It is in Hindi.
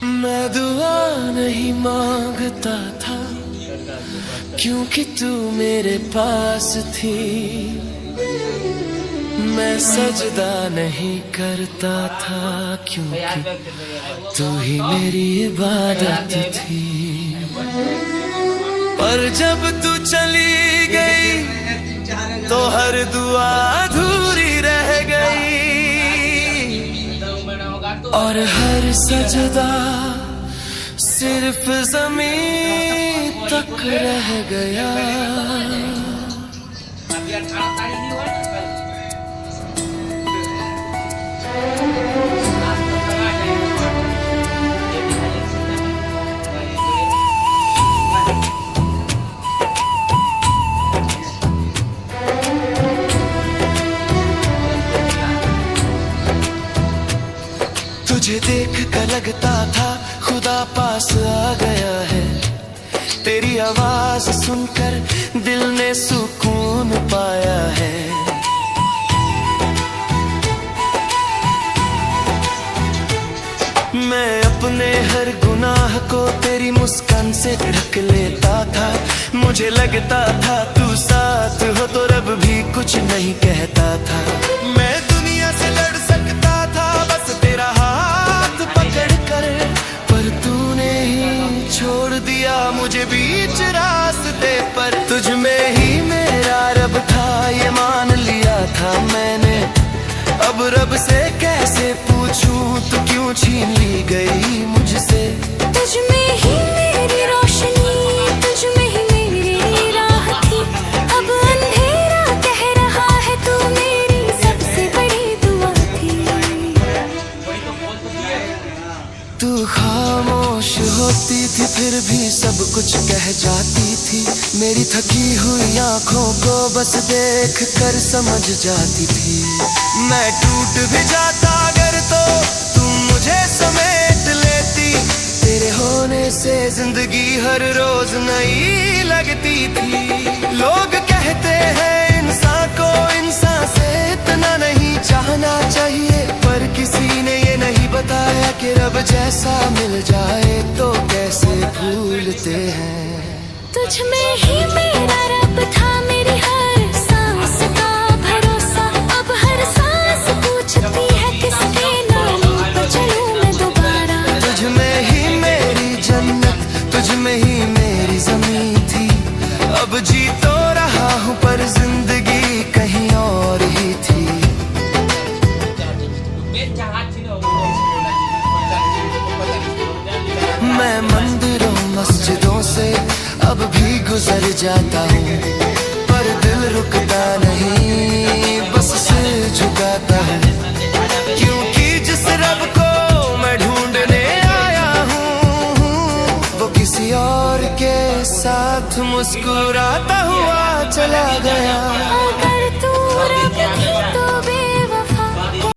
मैं दुआ नहीं मांगता था क्योंकि तू मेरे पास थी। मैं सजदा नहीं करता था क्योंकि तू ही मेरी इबादत थी। पर जब तू चली गई तो हर दुआ अधूरी रह गई और हर सजदा सिर्फ ज़मीन तक रह गया। तुझे देख कर लगता था खुदा पास आ गया है। तेरी आवाज सुनकर दिल ने सुकून पाया है। मैं अपने हर गुनाह को तेरी मुस्कान से ढक लेता था। मुझे लगता था तू साथ हो तो रब भी कुछ नहीं कहता था। मैं दुनिया से लड़ सकता था बस तेरा हाथ पकड़ कर, पर तूने ही छोड़ दिया मुझे बीच रास्ते पर। तुझ में ही मेरा रब था ये मान लिया था मैंने। अब रब से कैसे पूछूं तू क्यों छीन ली गई मुझसे। तुझ में ही मेरी रोशनी, तुझ में ही मेरी राह थी। अब अंधेरा कह रहा है तू मेरी सबसे बड़ी दुआ थी। तू खामोश होती थी फिर भी सब कुछ कह जाती थी। मेरी थकी हुई आंखों को बस देख कर समझ जाती थी। मैं टूट भी जाता अगर तो तुम मुझे समेट लेती। तेरे होने से जिंदगी हर रोज नई लगती थी। लोग कहते हैं इंसान को इंसान से इतना नहीं चाहना चाहिए, पर किसी ने ये नहीं बताया कि रब जैसा मिल जाए तो कैसे भूलते हैं। तुझ में ही मेरा रब था मेरी हर सांस का भरोसा। अब हर सांस पूछती है किसके नाम पे चलूं मैं दोबारा। तुझ में ही मेरी जन्नत, तुझ में ही मेरी ज़मीं थी। अब जी तो रहा हूँ पर जिंदगी कहीं और ही थी। मैं मंदिरों मस्जिदों से अब भी गुजर जाता हूँ, पर दिल रुकता नहीं बस सिर झुकाता हूँ। क्योंकि जिस रब को मैं ढूंढने आया हूँ वो किसी और के साथ मुस्कुराता हुआ चला गया। अगर तू रब थी तो